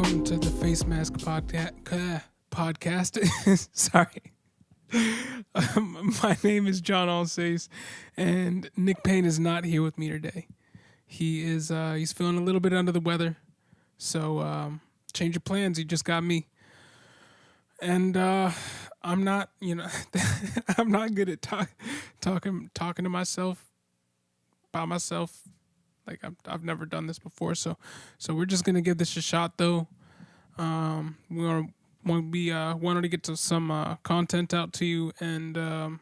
Welcome to the Face Mask podcast. Sorry. My name is John Alsace, and Nick Payne is not here with me today. He's feeling a little bit under the weather, so change your plans. You just got me, and I'm not, I'm not good at talking to myself by myself. Like I've never done this before, so we're just gonna give this a shot though. We wanted to get to some content out to you, and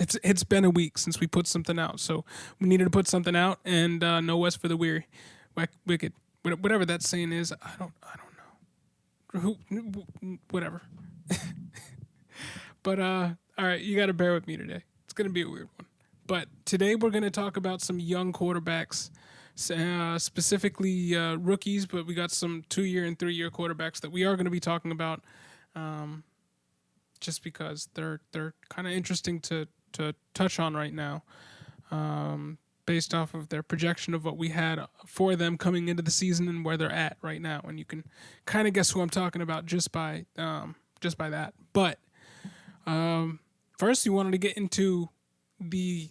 it's been a week since we put something out, so we needed to put something out, and no West for the weary, wicked, whatever that saying is. I don't know. Whatever. But all right, you got to bear with me today. It's gonna be a weird one. But today we're going to talk about some young quarterbacks, specifically rookies, but we got some 2-year and 3-year quarterbacks that we are going to be talking about just because they're kind of interesting to touch on right now based off of their projection of what we had for them coming into the season and where they're at right now. And you can kind of guess who I'm talking about just by that. But first, you wanted to get into the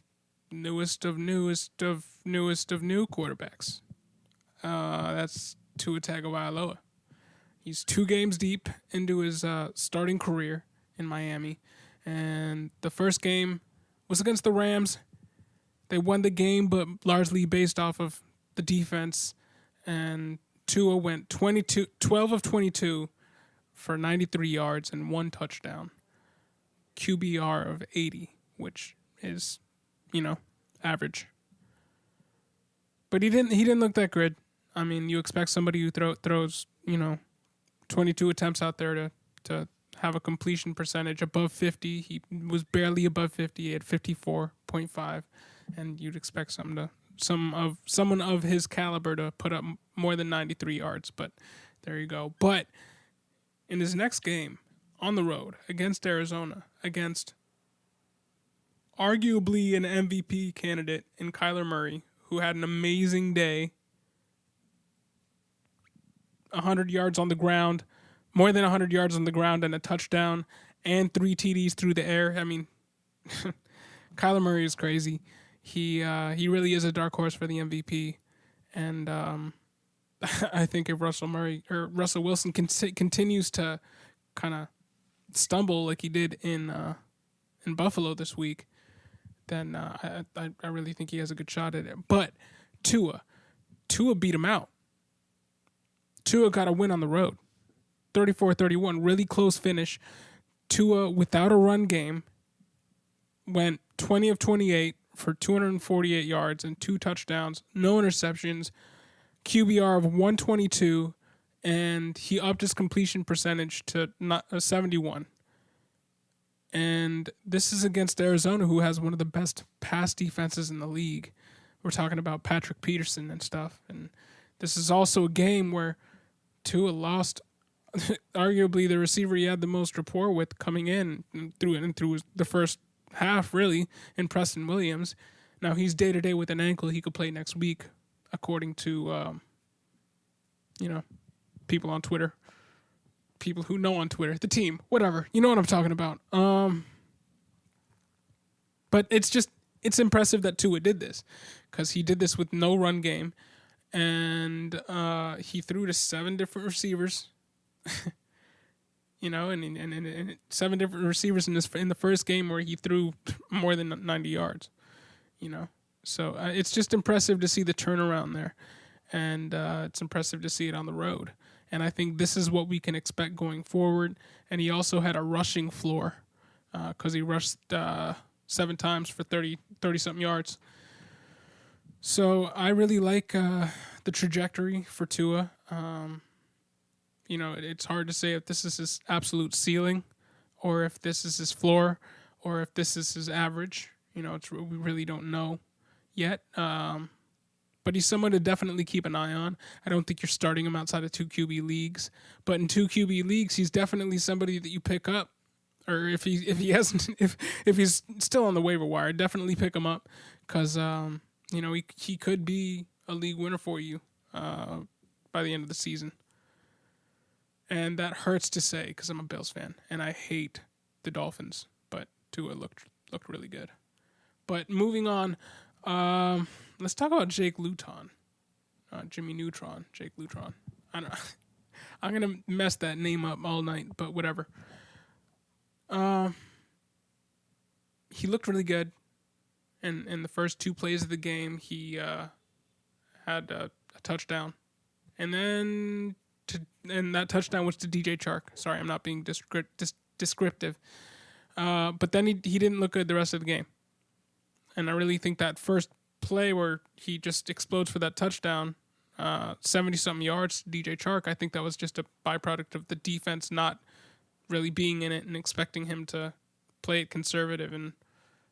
newest of new quarterbacks. That's Tua Tagovailoa. He's 2 games deep into his starting career in Miami, and the first game was against the Rams. They won the game, but largely based off of the defense, and Tua went 12 of 22 for 93 yards and 1 touchdown. QBR of 80, which is, average. But he didn't look that good. I mean, you expect somebody who throws 22 attempts out there to have a completion percentage above 50. He was barely above 50. He had 54.5, and you'd expect someone of his caliber to put up more than 93 yards. But there you go. But in his next game on the road against Arizona, against arguably an MVP candidate in Kyler Murray, who had an amazing day. 100 yards on the ground, more than 100 yards on the ground and a touchdown, and 3 TDs through the air. I mean, Kyler Murray is crazy. He really is a dark horse for the MVP, and I think if Russell Wilson continues to kind of stumble like he did in Buffalo this week, then I really think he has a good shot at it. But Tua beat him out. Tua got a win on the road, 34-31, really close finish. Tua, without a run game, went 20 of 28 for 248 yards and 2 touchdowns, no interceptions, QBR of 122, and he upped his completion percentage to 71. And this is against Arizona, who has one of the best pass defenses in the league. We're talking about Patrick Peterson and stuff. And this is also a game where Tua lost arguably the receiver he had the most rapport with coming in through the first half, really, in Preston Williams. Now, he's day-to-day with an ankle. He could play next week, according to, people on Twitter. People who know on Twitter, the team, whatever. You know what I'm talking about. But it's impressive that Tua did this, because he did this with no run game, and he threw to 7 different receivers, and 7 different receivers in the first game where he threw more than 90 yards, So it's just impressive to see the turnaround there, and it's impressive to see it on the road. And I think this is what we can expect going forward. And he also had a rushing floor because he rushed 7 times for 30-something yards. So I really like the trajectory for Tua. It's hard to say if this is his absolute ceiling or if this is his floor or if this is his average. We really don't know yet. But he's someone to definitely keep an eye on. I don't think you're starting him outside of 2 QB leagues. But in 2 QB leagues, he's definitely somebody that you pick up. Or if he's still on the waiver wire, definitely pick him up. Because, he could be a league winner for you by the end of the season. And that hurts to say because I'm a Bills fan and I hate the Dolphins. But Tua looked really good. But moving on, let's talk about Jake Luton. Jimmy Neutron, Jake Luton. I don't know. I'm gonna mess that name up all night, but whatever. He looked really good, and in the first 2 plays of the game, he had a touchdown, and then that touchdown was to DJ Chark. Sorry, I'm not being descriptive, but then he didn't look good the rest of the game, and I really think that first play where he just explodes for that touchdown. 70-something yards, DJ Chark. I think that was just a byproduct of the defense not really being in it and expecting him to play it conservative and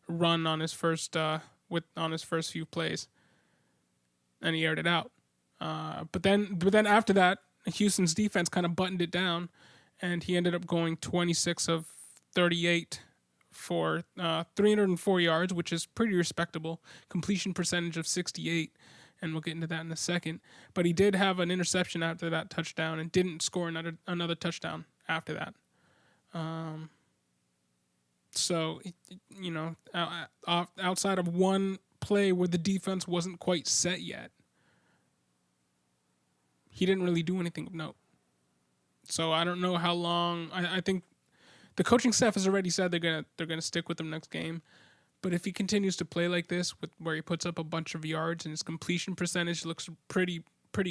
run on his first few plays, and he aired it out. But then after that, Houston's defense kind of buttoned it down, and he ended up going 26 of 38 for 304 yards, which is pretty respectable. Completion percentage of 68. And we'll get into that in a second. But he did have an interception after that touchdown and didn't score another touchdown after that. So, you know, outside of one play where the defense wasn't quite set yet, he didn't really do anything of note. So I don't know how long. I think the coaching staff has already said they're gonna stick with him next game. But if he continues to play like this, where he puts up a bunch of yards and his completion percentage looks pretty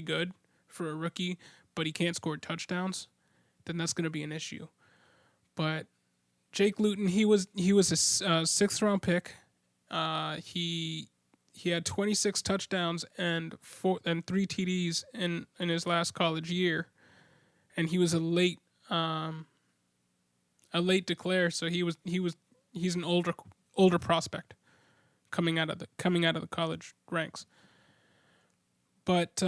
good for a rookie, but he can't score touchdowns, then that's going to be an issue. But Jake Luton, he was a 6th round pick. He had 26 touchdowns and 3 TDs in his last college year, and he was a late declare. So he's an older prospect coming out of the college ranks. But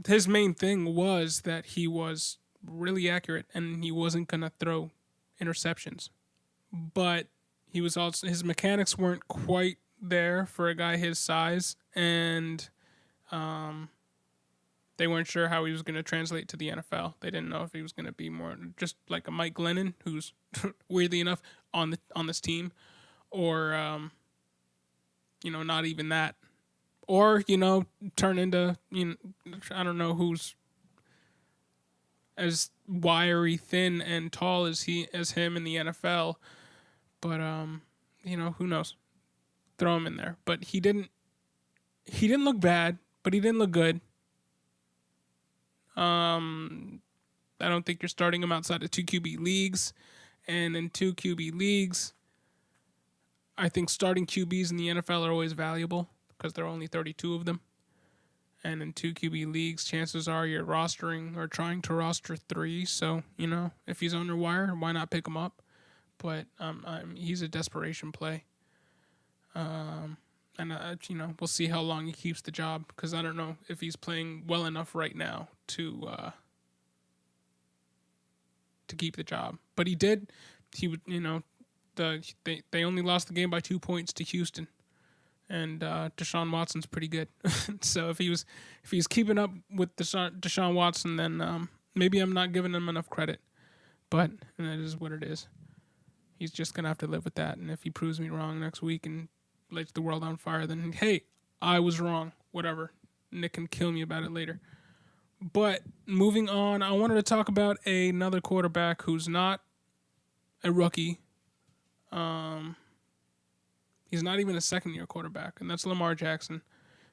his main thing was that he was really accurate and he wasn't going to throw interceptions. But he was also, his mechanics weren't quite there for a guy his size, and they weren't sure how he was going to translate to the NFL. They didn't know if he was going to be more just like a Mike Glennon, who's weirdly enough on this team, or not even that, or turn into I don't know who's as wiry, thin, and tall as him in the NFL, but who knows? Throw him in there, but he didn't look bad, but he didn't look good. I don't think you're starting him outside of 2 QB leagues, and in 2 QB leagues, I think starting QBs in the NFL are always valuable because there are only 32 of them. And in 2 QB leagues, chances are you're rostering or trying to roster 3. So, if he's on your wire, why not pick him up? But he's a desperation play. And we'll see how long he keeps the job, because I don't know if he's playing well enough right now to keep the job. But he did. He would, they only lost the game by 2 points to Houston, and Deshaun Watson's pretty good. So if he's keeping up with Deshaun Watson, then maybe I'm not giving him enough credit. But that is what it is. He's just gonna have to live with that. And if he proves me wrong next week and lights the world on fire, then hey, I was wrong. Whatever. Nick can kill me about it later. But moving on, I wanted to talk about another quarterback who's not a rookie. He's not even a second-year quarterback, and that's Lamar Jackson.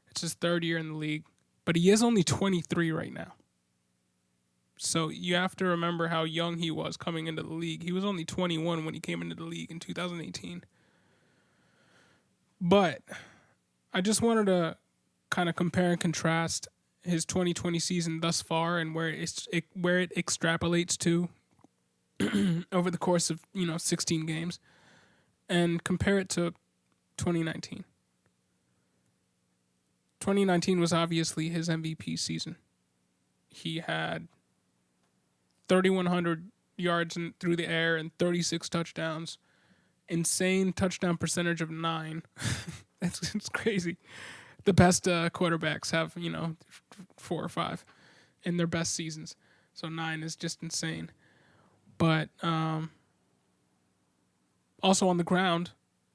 It's his 3rd year in the league, but he is only 23 right now. So you have to remember how young he was coming into the league. He was only 21 when he came into the league in 2018. But I just wanted to kind of compare and contrast his 2020 season thus far and where it extrapolates to over the course of 16 games, and compare it to 2019. 2019 was obviously his MVP season. He had 3,100 yards through the air and 36 touchdowns. Insane touchdown percentage of 9. It's crazy. The best quarterbacks have 4 or 5 in their best seasons. So 9 is just insane. But also on the ground,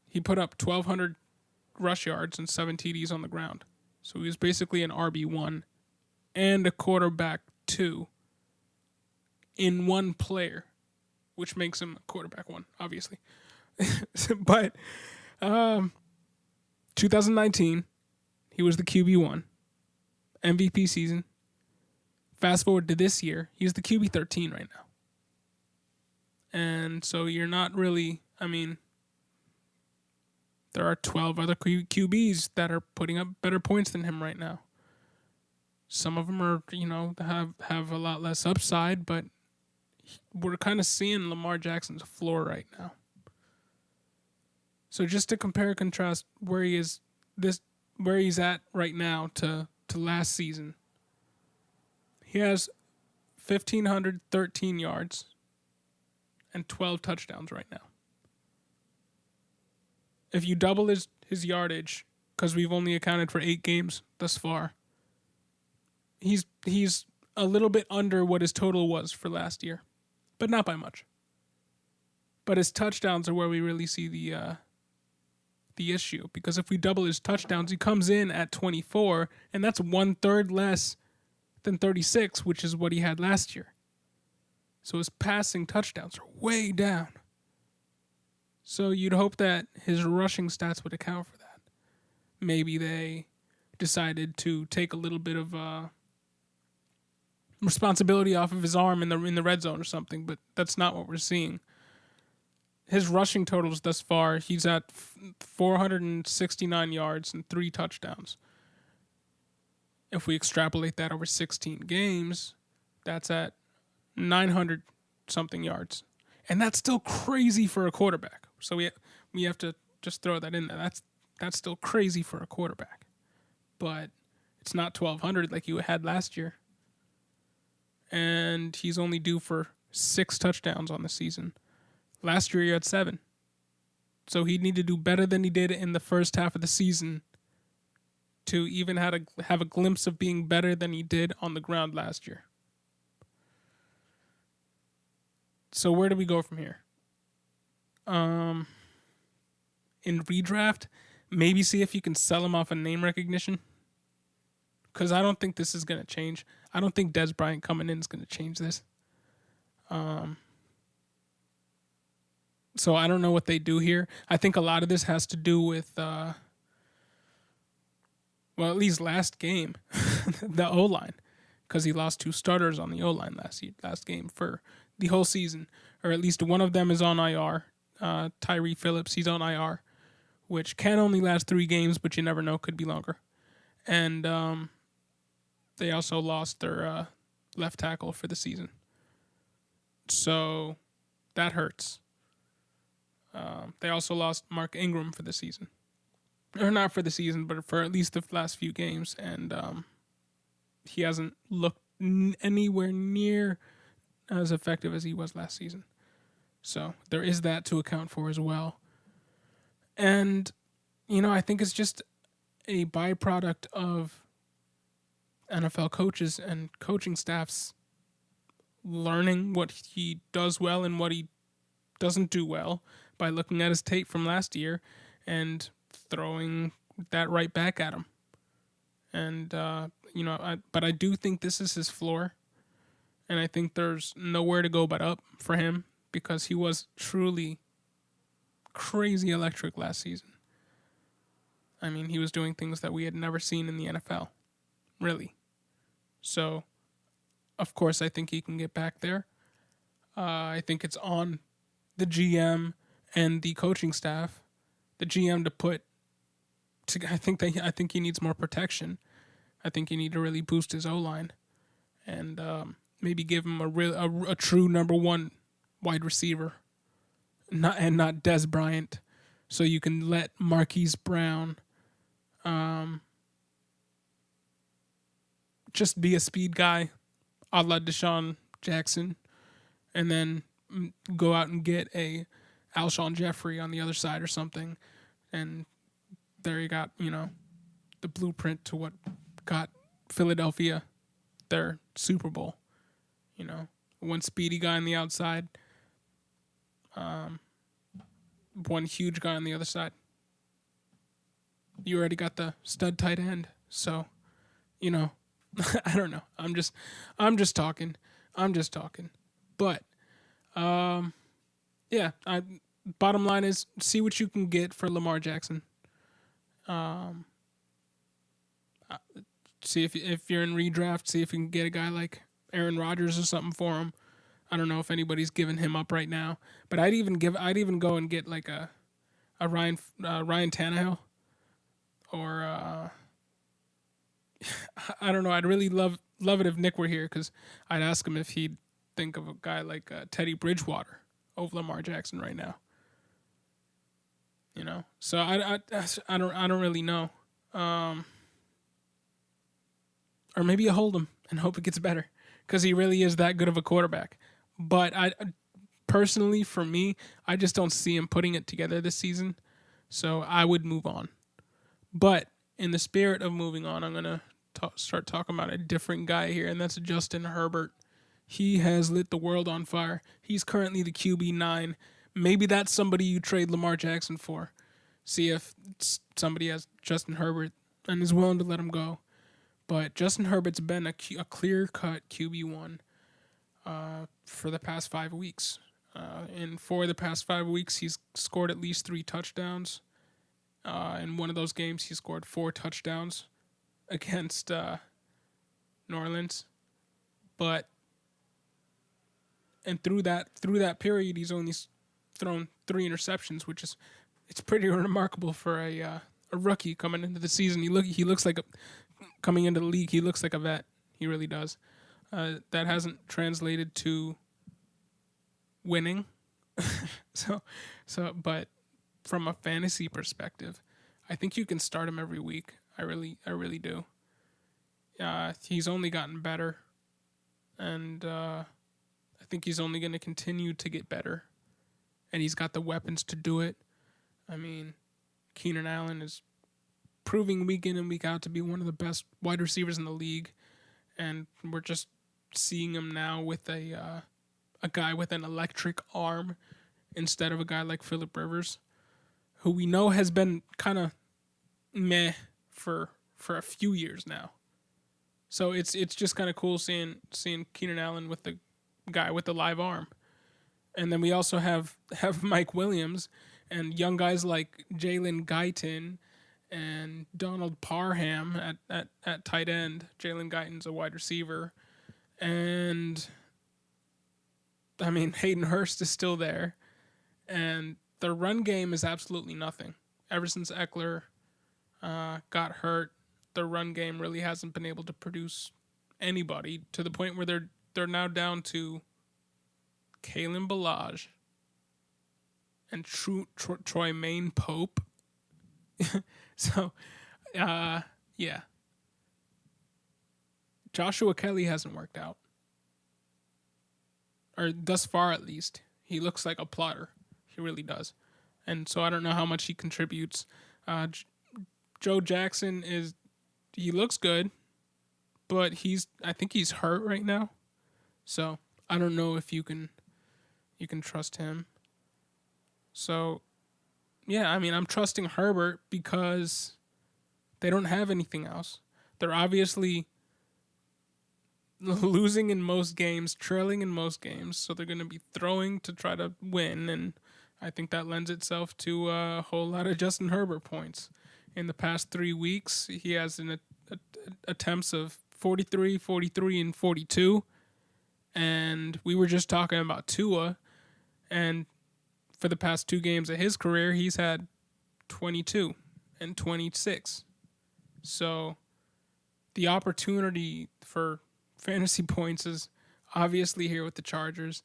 he put up 1,200 rush yards and 7 TDs on the ground. So he was basically an RB1 and a quarterback 2 in one player, which makes him a quarterback 1, obviously. But 2019, he was the QB1, MVP season. Fast forward to this year, he's the QB 13 right now. And so you're not really, I mean, there are 12 other QBs that are putting up better points than him right now. Some of them are, have a lot less upside, but we're kind of seeing Lamar Jackson's floor right now. So just to compare and contrast where he's at right now to last season, he has 1,513 yards and 12 touchdowns right now. If you double his yardage, because we've only accounted for 8 games thus far, he's a little bit under what his total was for last year, but not by much. But his touchdowns are where we really see the issue, because if we double his touchdowns, he comes in at 24, and that's 1/3 less than 36, which is what he had last year. So his passing touchdowns are way down. So you'd hope that his rushing stats would account for that. Maybe they decided to take a little bit of responsibility off of his arm in the red zone or something, but that's not what we're seeing. His rushing totals thus far, he's at 469 yards and 3 touchdowns. If we extrapolate that over 16 games, that's at 900 something yards. And that's still crazy for a quarterback. So we have to just throw that in there. That's still crazy for a quarterback. But it's not 1,200 like you had last year. And he's only due for 6 touchdowns on the season. Last year he had 7. So he'd need to do better than he did in the first half of the season to even have a glimpse of being better than he did on the ground last year. So where do we go from here? In redraft, maybe see if you can sell him off a name recognition. Because I don't think this is going to change. I don't think Dez Bryant coming in is going to change this. So I don't know what they do here. I think a lot of this has to do with, at least last game, the O-line. Because he lost 2 starters on the O-line last game for the whole season. Or at least one of them is on IR. Tyree Phillips, he's on IR. Which can only last 3 games, but you never know, could be longer. And they also lost their left tackle for the season. So that hurts. They also lost Mark Ingram for the season. Or not for the season, but for at least the last few games. And he hasn't looked anywhere near as effective as he was last season. So there is that to account for as well. And, I think it's just a byproduct of NFL coaches and coaching staffs learning what he does well and what he doesn't do well by looking at his tape from last year and throwing that right back at him. And, but I do think this is his floor. And I think there's nowhere to go but up for him because he was truly crazy electric last season. I mean, he was doing things that we had never seen in the NFL, really. So, of course, I think he can get back there. I think it's on the GM and the coaching staff, the GM I think he needs more protection. I think you need to really boost his O-line and maybe give him a true number 1 wide receiver, not Dez Bryant, so you can let Marquise Brown just be a speed guy, a la Deshaun Jackson, and then go out and get a Alshon Jeffrey on the other side or something, and there you got, the blueprint to what got Philadelphia their Super Bowl. One speedy guy on the outside, one huge guy on the other side. You already got the stud tight end, so I don't know. I'm just talking. But yeah. Bottom line is see what you can get for Lamar Jackson. See if you're in redraft, see if you can get a guy like Aaron Rodgers or something for him. I don't know if anybody's giving him up right now, but I'd even go and get like a Ryan Tannehill, or I don't know. I'd really love it if Nick were here, because I'd ask him if he'd think of a guy like Teddy Bridgewater over Lamar Jackson right now. So I don't really know. Or maybe you hold him and hope it gets better, because he really is that good of a quarterback. But I personally, for me, I just don't see him putting it together this season. So I would move on. But in the spirit of moving on, I'm going to start talking about a different guy here, and that's Justin Herbert. He has lit the world on fire. He's currently the QB9. Maybe that's somebody you trade Lamar Jackson for. See if somebody has Justin Herbert and is willing to let him go. But Justin Herbert's been a clear-cut QB1 for the past 5 weeks. And for the past 5 weeks, he's scored at least 3 touchdowns. In one of those games, he scored 4 touchdowns against New Orleans. And through that period, he's only thrown 3 interceptions, which is it's pretty remarkable for a rookie coming into the season. He looks like coming into the league, he looks like a vet. He really does. That hasn't translated to winning. But from a fantasy perspective, I think you can start him every week. I really do. He's only gotten better, and I think he's only going to continue to get better. And he's got the weapons to do it. I mean, Keenan Allen is proving week in and week out to be one of the best wide receivers in the league, and we're just seeing him now with a guy with an electric arm instead of a guy like Phillip Rivers, who we know has been kind of meh for a few years now. So it's just kind of cool seeing Keenan Allen with the guy with the live arm. And then we also have Mike Williams and young guys like Jalen Guyton and Donald Parham at tight end. Jalen Guyton's a wide receiver. And, I mean, Hayden Hurst is still there. And the run game is absolutely nothing. Ever since Eckler got hurt, the run game really hasn't been able to produce anybody, to the point where they're now down to Kalen Ballage and Troymaine Pope. So, yeah. Joshua Kelly hasn't worked out. Or thus far, at least. He looks like a plotter. He really does. And so I don't know how much he contributes. Joe Jackson he looks good, but I think he's hurt right now. So I don't know if you can trust him. So, yeah, I mean, I'm trusting Herbert because they don't have anything else. They're obviously losing in most games, trailing in most games, so they're going to be throwing to try to win, and I think that lends itself to a whole lot of Justin Herbert points. In the past 3 weeks, he has attempts of 43, 43, and 42, and we were just talking about Tua, and for the past 2 games of his career, he's had 22 and 26. So the opportunity for fantasy points is obviously here with the Chargers.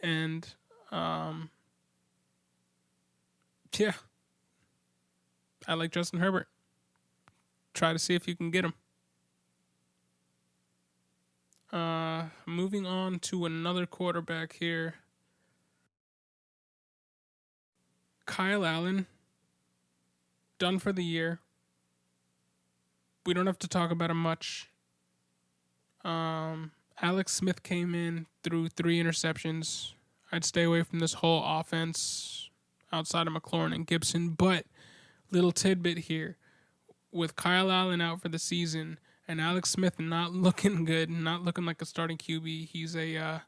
And, yeah, I like Justin Herbert. Try to see if you can get him. Moving on to another quarterback here. Kyle Allen, done for the year. We don't have to talk about him much. Alex Smith came in, threw 3 interceptions. I'd stay away from this whole offense outside of McLaurin and Gibson. But little tidbit here. With Kyle Allen out for the season and Alex Smith not looking good, not looking like a starting QB, he's a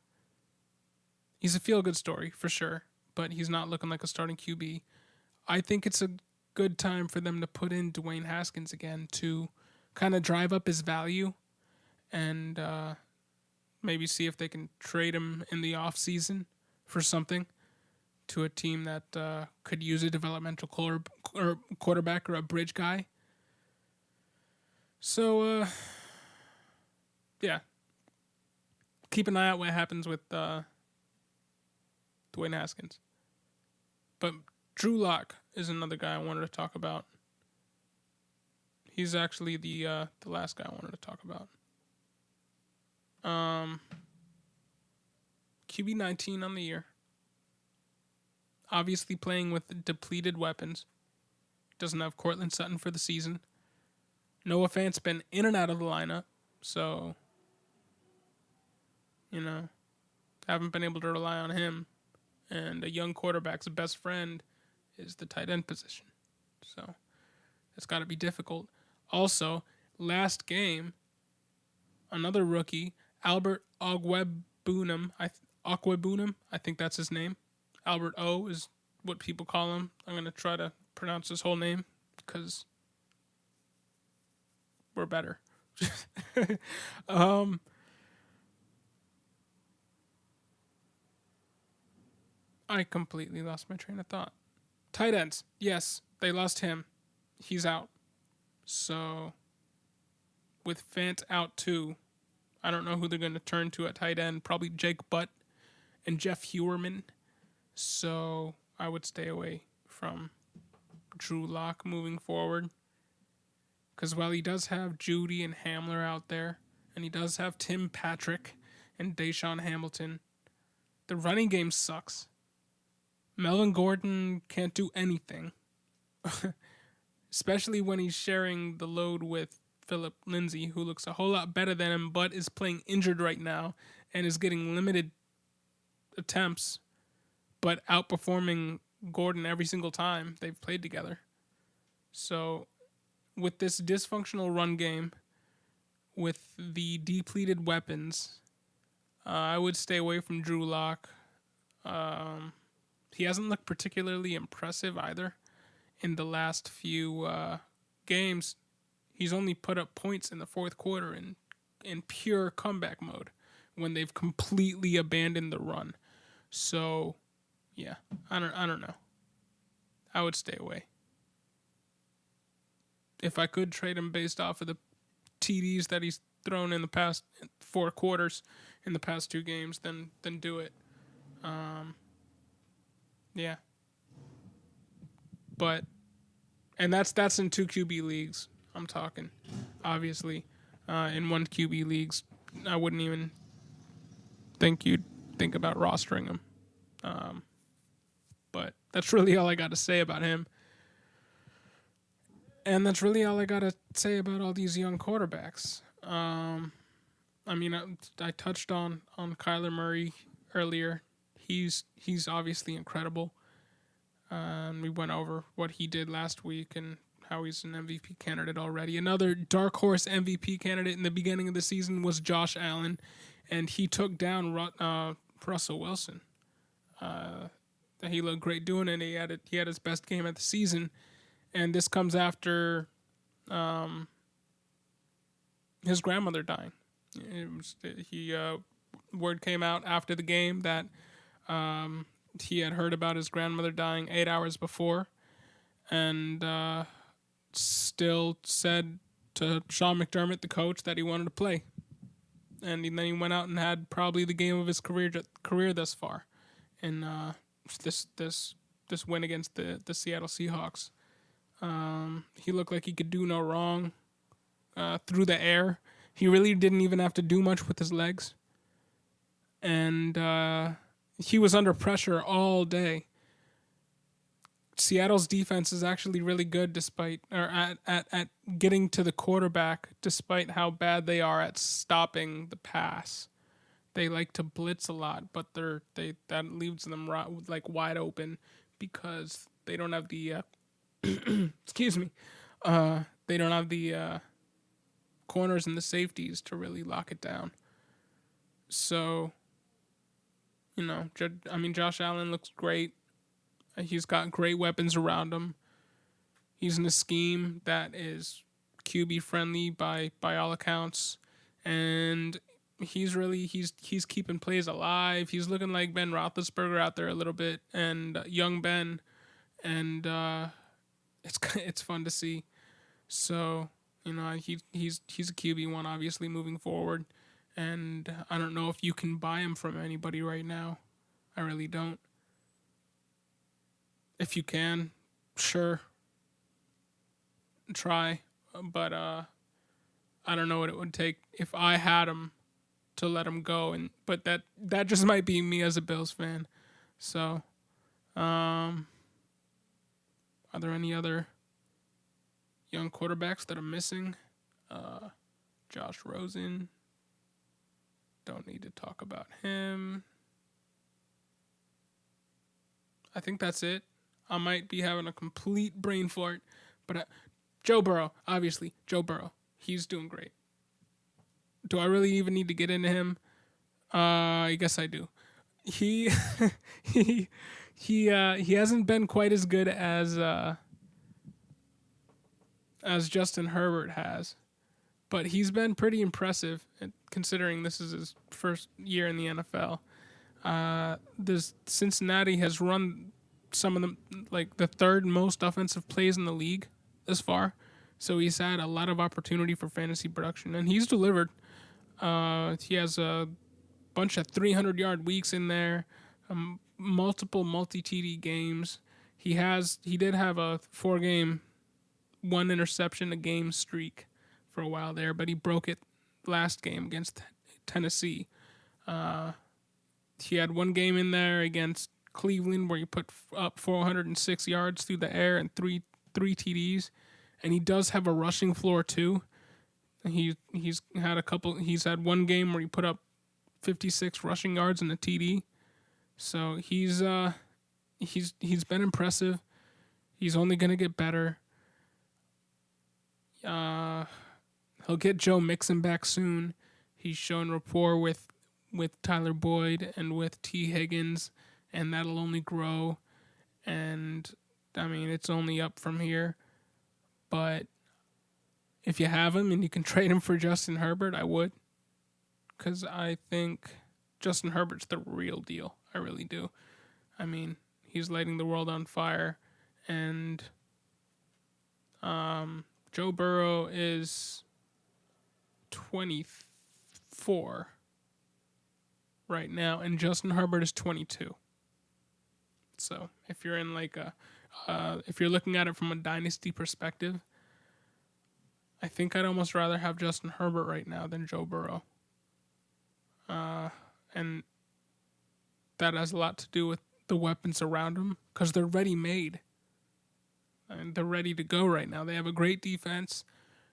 feel-good story for sure, but he's not looking like a starting QB. I think it's a good time for them to put in Dwayne Haskins again to kind of drive up his value and maybe see if they can trade him in the offseason for something to a team that could use a developmental quarterback or a bridge guy. So, yeah. Keep an eye out what happens with Dwayne Haskins. But Drew Lock is another guy I wanted to talk about. He's actually the last guy I wanted to talk about. QB 19 on the year. Obviously playing with depleted weapons. Doesn't have Cortland Sutton for the season. Noah Fant's been in and out of the lineup, so, haven't been able to rely on him. And a young quarterback's best friend is the tight end position. So, it's got to be difficult. Also, last game, another rookie, Albert Okwuegbunam, I think that's his name. Albert O is what people call him. I'm going to try to pronounce his whole name because we're better. I completely lost my train of thought. Tight ends. Yes, they lost him. He's out. So, with Fant out too, I don't know who they're going to turn to at tight end. Probably Jake Butt and Jeff Heuerman. So, I would stay away from Drew Lock moving forward. Because while he does have Judy and Hamler out there, and he does have Tim Patrick and Deshaun Hamilton, the running game sucks. Melvin Gordon can't do anything. Especially when he's sharing the load with Philip Lindsay, who looks a whole lot better than him, but is playing injured right now and is getting limited attempts, but outperforming Gordon every single time they've played together. So, with this dysfunctional run game, with the depleted weapons, I would stay away from Drew Lock. He hasn't looked particularly impressive either in the last few games. He's only put up points in the fourth quarter in pure comeback mode when they've completely abandoned the run. So, yeah, I don't know. I would stay away. If I could trade him based off of the TDs that he's thrown in the past 4 quarters in the past 2 games, then do it. Yeah. But, and that's in 2 QB leagues, I'm talking. Obviously, in 1 QB leagues, I wouldn't even think you'd think about rostering him. But that's really all I got to say about him. And that's really all I got to say about all these young quarterbacks. I touched on Kyler Murray earlier. He's obviously incredible. And we went over what he did last week and how he's an MVP candidate already. Another dark horse MVP candidate in the beginning of the season was Josh Allen, and he took down Russell Wilson. He looked great doing it. He had his best game of the season, and this comes after his grandmother dying. Word came out after the game that he had heard about his grandmother dying 8 hours before, and still said to Sean McDermott, the coach, that he wanted to play. And then he went out and had probably the game of his career thus far, in this win against the Seattle Seahawks. He looked like he could do no wrong through the air. He really didn't even have to do much with his legs. And he was under pressure all day. Seattle's defense is actually really good at getting to the quarterback, despite how bad they are at stopping the pass. they like to blitz a lot, but that leaves them like wide open because they don't have the excuse me, they don't have the corners and the safeties to really lock it down. So, Josh Allen looks great. He's got great weapons around him. He's in a scheme that is QB friendly by all accounts, and he's keeping plays alive. He's looking like Ben Roethlisberger out there a little bit, and young Ben, and it's fun to see. So he's a QB1 obviously moving forward, and I don't know if you can buy him from anybody right now. I really don't. If you can, sure, try, but I don't know what it would take if I had him to let him go, but that just might be me as a Bills fan. So, are there any other young quarterbacks that are missing? Josh Rosen. Don't need to talk about him. I think that's it. I might be having a complete brain fart, but Joe Burrow, obviously, Joe Burrow. He's doing great. Do I really even need to get into him? I guess I do. He hasn't been quite as good as Justin Herbert has, but he's been pretty impressive considering this is his first year in the NFL. This Cincinnati has run some of them, like the third most offensive plays in the league this far. So he's had a lot of opportunity for fantasy production, and he's delivered. He has a bunch of 300-yard weeks in there, multiple multi-TD games. He did have a 4-game, 1 interception a game streak for a while there, but he broke it last game against Tennessee. He had 1 game in there against Cleveland where he put up 406 yards through the air and three TDs, and he does have a rushing floor too. He's had 1 game where he put up 56 rushing yards and a TD. So he's been impressive. He's only gonna get better. He'll get Joe Mixon back soon. He's shown rapport with Tyler Boyd and with T. Higgins, and that'll only grow. And I mean, it's only up from here. But if you have him and you can trade him for Justin Herbert, I would. Because I think Justin Herbert's the real deal. I really do. I mean, he's lighting the world on fire. And Joe Burrow is 24 right now, and Justin Herbert is 22. So if you're in if you're looking at it from a dynasty perspective, I think I'd almost rather have Justin Herbert right now than Joe Burrow. And that has a lot to do with the weapons around him because they're ready-made. And they're ready to go right now. They have a great defense,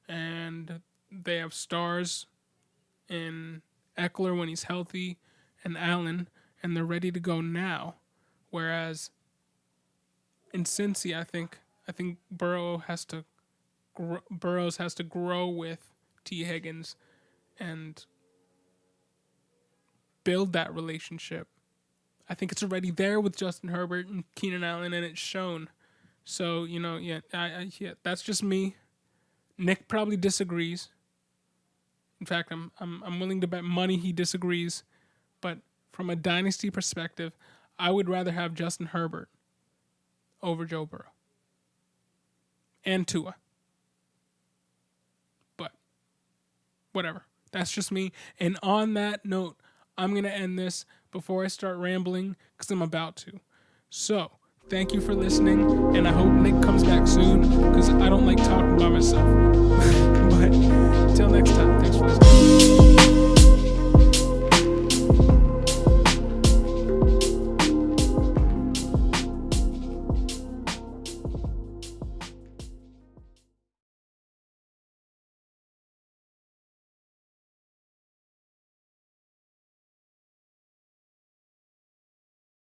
and they have stars in Eckler when he's healthy and Allen, and they're ready to go now. Whereas in Cincy, I think Burrows has to grow with T. Higgins and build that relationship. I think it's already there with Justin Herbert and Keenan Allen, and it's shown. So, that's just me. Nick probably disagrees. In fact, I'm willing to bet money he disagrees. But from a dynasty perspective, I would rather have Justin Herbert over Joe Burrow and Tua. But whatever. That's just me. And on that note, I'm going to end this before I start rambling because I'm about to. So, thank you for listening, and I hope Nick comes back soon because I don't like talking by myself. But until next time, thanks for listening.